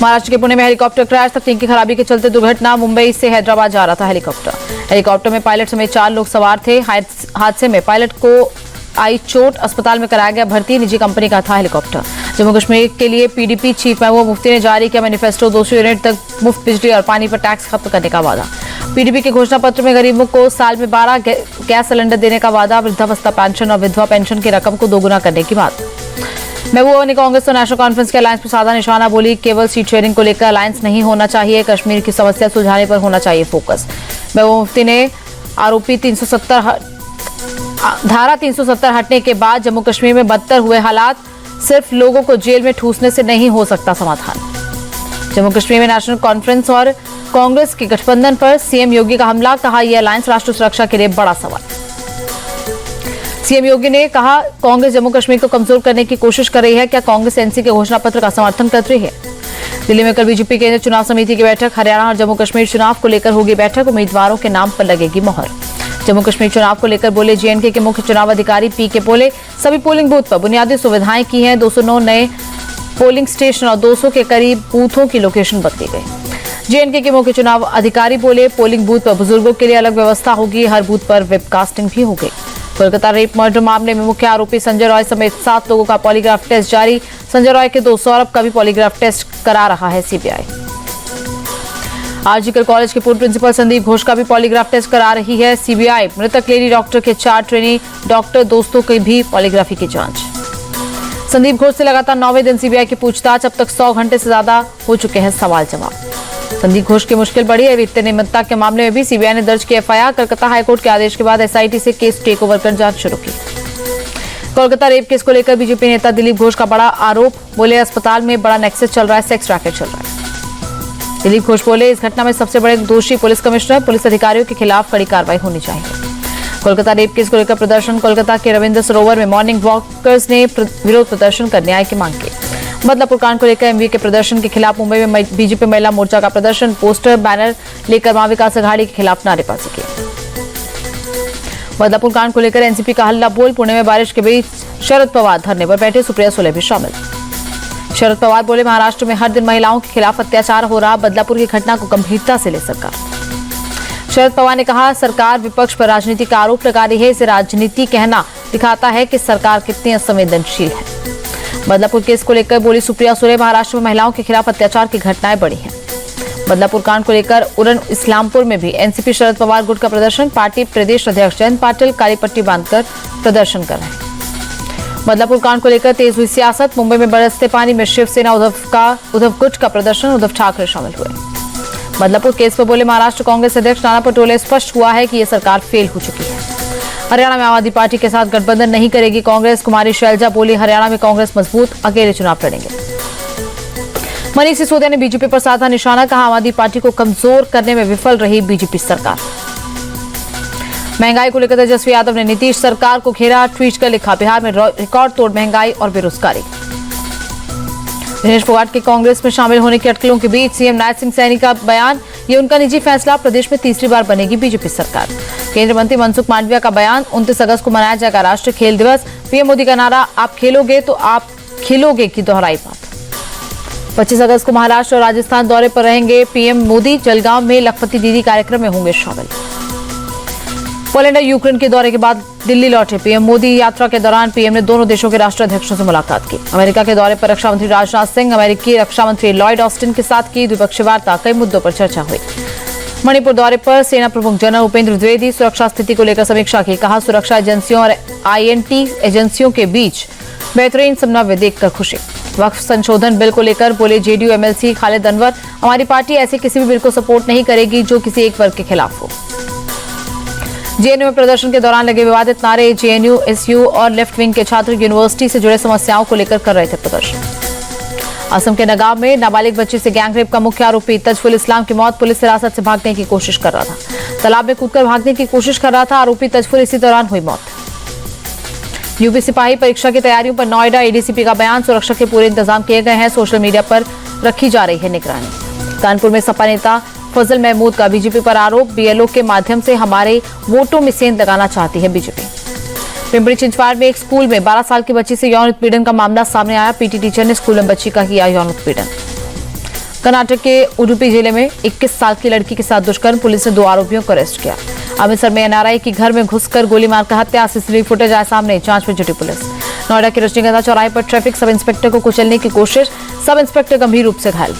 महाराष्ट्र के पुणे में helicopter crash, तकनीकी खराबी के चलते दुर्घटना। मुंबई से हैदराबाद जा रहा था हेलीकॉप्टर में पायलट समेत 4 लोग सवार थे। हादसे में पायलट को आई चोट, अस्पताल में कराया गया भर्ती। निजी कंपनी का था हेलीकॉप्टर। जम्मू कश्मीर के लिए पीडीपी चीफ महबूबा मुफ्ती ने जारी किया मैनिफेस्टो, 200 यूनिट तक मुफ्त बिजली और पानी पर टैक्स खत्म करने का वादा। पीडीपी के घोषणा पत्र में गरीबों को साल में 12 गैस सिलेंडर देने का वादा। वृद्धावस्था पेंशन और विधवा पेंशन की रकम को दोगुना करने की बात। महबूबा ने कांग्रेस और नेशनल कॉन्फ्रेंस के अलायंस पर साधा निशाना, बोली केवल सीट शेयरिंग को लेकर अलायंस नहीं होना चाहिए, कश्मीर की समस्या सुलझाने पर होना चाहिए फोकस। महबूबा मुफ्ती ने आरोपी धारा 370 हटने के बाद जम्मू कश्मीर में बदतर हुए हालात, सिर्फ लोगों को जेल में ठूसने से नहीं हो सकता समाधान। जम्मू कश्मीर में नेशनल कॉन्फ्रेंस और कांग्रेस के गठबंधन पर सीएम योगी का हमला, कहा यह अलायंस राष्ट्र सुरक्षा के लिए बड़ा सवाल। सीएम योगी ने कहा कांग्रेस जम्मू कश्मीर को कमजोर करने की कोशिश कर रही है, क्या कांग्रेस एनसी के घोषणा पत्र का समर्थन कर रही है। दिल्ली में कल बीजेपी केंद्रीय चुनाव समिति की बैठक, हरियाणा और जम्मू कश्मीर चुनाव को लेकर होगी बैठक, उम्मीदवारों के नाम पर लगेगी मोहर। जम्मू कश्मीर चुनाव को लेकर बोले जेएनके के मुख्य चुनाव अधिकारी पीके पोले, सभी पोलिंग बूथ पर बुनियादी सुविधाएं की हैं, 209 नए पोलिंग स्टेशन और 200 के करीब बूथों की लोकेशन बदली गई। जेएनके के मुख्य चुनाव अधिकारी बोले पोलिंग बूथ पर बुजुर्गों के लिए अलग व्यवस्था होगी, हर बूथ पर वेबकास्टिंग भी होगी। कोलकाता रेप मर्डर मामले में मुख्य आरोपी संजय रॉय समेत 7 लोगों का पॉलीग्राफ टेस्ट जारी। संजय रॉय के 2 सौरभ का भी पॉलीग्राफ टेस्ट करा रहा है सीबीआई। आरजीकर कॉलेज के पूर्व प्रिंसिपल संदीप घोष का भी पॉलीग्राफ टेस्ट करा रही है सीबीआई। मृतक लेडी डॉक्टर के 4 ट्रेनी डॉक्टर दोस्तों की भी पॉलीग्राफी की जांच। संदीप घोष से लगातार 9वें दिन सीबीआई की पूछताछ, अब तक 100 घंटे से ज्यादा हो चुके हैं सवाल जवाब। संदीप घोष की मुश्किल बढ़ी है, वित्तीय निमित्तता के मामले में भी सीबीआई ने दर्ज की एफआईआर। कलकत्ता हाईकोर्ट के आदेश के बाद एसआईटी से केस टेक ओवर कर जांच शुरू की। कोलकाता रेप केस को लेकर बीजेपी नेता दिलीप घोष का बड़ा आरोप, बोले अस्पताल में बड़ा नेक्सस चल रहा है, सेक्स रैकेट चल रहा है। दिलीप घोष बोले इस घटना में सबसे बड़े दोषी पुलिस कमिश्नर, पुलिस अधिकारियों के खिलाफ कड़ी कार्रवाई होनी चाहिए। कोलकाता रेप केस को लेकर प्रदर्शन, कोलकाता के रविंद्र सरोवर में मॉर्निंग वॉकर्स ने विरोध प्रदर्शन कर न्याय की मांग की। बदलापुर कांड को लेकर एमवीए के प्रदर्शन के खिलाफ मुंबई में बीजेपी महिला मोर्चा का प्रदर्शन, पोस्टर बैनर लेकर मां विकास अघाड़ी के खिलाफ नारेबाजी की। बदलापुर कांड को लेकर एनसीपी का हल्ला बोल, पुणे में बारिश के बीच शरद पवार धरने पर बैठे, सुप्रिया सुले भी शामिल। शरद पवार बोले महाराष्ट्र में हर दिन महिलाओं के खिलाफ अत्याचार हो रहा, बदलापुर की घटना को गंभीरता से ले सरकार। शरद पवार ने कहा सरकार विपक्ष पर राजनीति का आरोप लगा रही है, इसे राजनीति कहना दिखाता है कि सरकार कितनी असंवेदनशील है। बदलापुर केस को लेकर बोली सुप्रिया सुले, महाराष्ट्र में महिलाओं के खिलाफ अत्याचार की घटनाएं बढ़ी हैं। बदलापुर कांड को लेकर उड़न इस्लामपुर में भी एनसीपी शरद पवार गुट का प्रदर्शन, पार्टी प्रदेश अध्यक्ष जयंत पाटिल काली पट्टी बांधकर प्रदर्शन कर रहे हैं। बदलापुर कांड को लेकर तेज हुई सियासत, मुंबई में बरसते पानी में शिवसेना उद्धव गुट का प्रदर्शन, उद्धव ठाकरे शामिल हुए। बदलापुर केस पर बोले महाराष्ट्र कांग्रेस अध्यक्ष नाना पटोले, स्पष्ट हुआ है कि यह सरकार फेल हो चुकी है। हरियाणा में आम आदमी पार्टी के साथ गठबंधन नहीं करेगी कांग्रेस, कुमारी शैलजा बोली हरियाणा में कांग्रेस मजबूत, अकेले चुनाव लड़ेंगे। मनीष सिसोदिया ने बीजेपी पर साधा निशाना, कहा आम आदमी पार्टी को कमजोर करने में विफल रही बीजेपी सरकार। महंगाई को लेकर तेजस्वी यादव ने नीतीश सरकार को घेरा, ट्वीट कर लिखा बिहार में रिकॉर्ड तोड़ महंगाई और बेरोजगारी। दिनेश फोगाट के कांग्रेस में शामिल होने की अटकलों के बीच सीएम नायब सिंह सैनी का बयान, ये उनका निजी फैसला, प्रदेश में तीसरी बार बनेगी बीजेपी सरकार। केंद्रीय मंत्री मनसुख मांडविया का बयान, 29 अगस्त को मनाया जाएगा राष्ट्रीय खेल दिवस, पीएम मोदी का नारा आप खेलोगे तो आप खिलोगे की दोहराई बात। 25 अगस्त को महाराष्ट्र और राजस्थान दौरे पर रहेंगे पीएम मोदी, जलगांव में लखपति दीदी कार्यक्रम में होंगे शामिल। पोलैंड और यूक्रेन के दौरे के बाद दिल्ली लौटे पीएम मोदी, यात्रा के दौरान पीएम ने दोनों देशों के राष्ट्राध्यक्षों से मुलाकात की। अमेरिका के दौरे पर रक्षा मंत्री राजनाथ सिंह, अमेरिकी रक्षा मंत्री लॉयड ऑस्टिन के साथ की द्विपक्षीय वार्ता, कई मुद्दों पर चर्चा हुई। मणिपुर दौरे पर सेना प्रमुख जनरल उपेंद्र द्विवेदी, सुरक्षा स्थिति को लेकर समीक्षा की, कहा सुरक्षा एजेंसियों और आईएनटी एजेंसियों के बीच बेहतरीन समन्वय देखकर खुशी। वक्फ संशोधन बिल को लेकर बोले जेडीयू एमएलसी खालिद अनवर, हमारी पार्टी ऐसे किसी भी बिल को सपोर्ट नहीं करेगी जो किसी एक वर्ग के खिलाफ हो। जेएनयू में प्रदर्शन के दौरान लगे विवादित नारे, जेएनयू, एसयू और लेफ्ट विंग के छात्र यूनिवर्सिटी से जुड़े समस्याओं को लेकर कर रहे थे प्रदर्शन। असम के नगाव में नाबालिग बच्ची से गैंगरेप का मुख्य आरोपी तजफुल इस्लाम की मौत, पुलिस हिरासत से भागने की कोशिश कर रहा था, तालाब में कूदकर भागने की कोशिश कर रहा था आरोपी तजफुल, इसी दौरान हुई मौत। यूपी सिपाही परीक्षा की तैयारियों पर नोएडा एडीसीपी का बयान, सुरक्षा के पूरे इंतजाम किए गए हैं, सोशल मीडिया पर रखी जा रही है निगरानी। कानपुर में सपा नेता फजल महमूद का बीजेपी पर आरोप, बीएलओ के माध्यम से हमारे वोटों में सेंध लगाना चाहती है बीजेपी। पिंपरी चिंचवाड़ में एक स्कूल में 12 साल की बच्ची से यौन उत्पीड़न का मामला सामने आया, पीटी टीचर ने स्कूल में बच्ची का किया यौन उत्पीड़न। कर्नाटक के उडुपी जिले में 21 साल की लड़की के साथ दुष्कर्म, पुलिस ने 2 आरोपियों को अरेस्ट किया। अमृतसर में एनआरआई की घर में घुसकर गोली मारकर हत्या, सीसीटीवी फुटेज आया सामने, जांच में जुटी पुलिस। नोएडा के रजनीगंधा चौराहे पर ट्रैफिक सब इंस्पेक्टर को कुचलने की कोशिश, सब इंस्पेक्टर गंभीर रूप से घायल।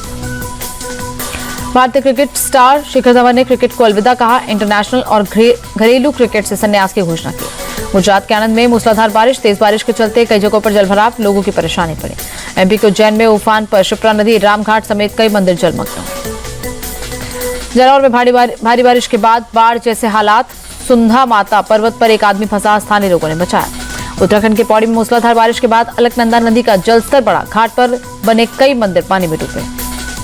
भारतीय क्रिकेट स्टार शिखर धवन ने क्रिकेट को अलविदा कहा, इंटरनेशनल और घरेलू क्रिकेट से संन्यास की घोषणा की। गुजरात के आनंद में मूसलाधार बारिश, तेज बारिश के चलते कई जगहों पर जलभराव, लोगों की परेशानी पड़ी। एमपी के उज्जैन में उफान पर शिप्रा नदी, रामघाट समेत कई मंदिर जलमग्न। जालौर में भारी बारिश के बाद बाढ़ जैसे हालात, सुंधा माता पर्वत पर एक आदमी फंसा, स्थानीय लोगों ने बचाया। उत्तराखंड के पौड़ी में मूसलाधार बारिश के बाद अलकनंदा नदी का जलस्तर बढ़ा, घाट पर बने कई मंदिर पानी में डूबे।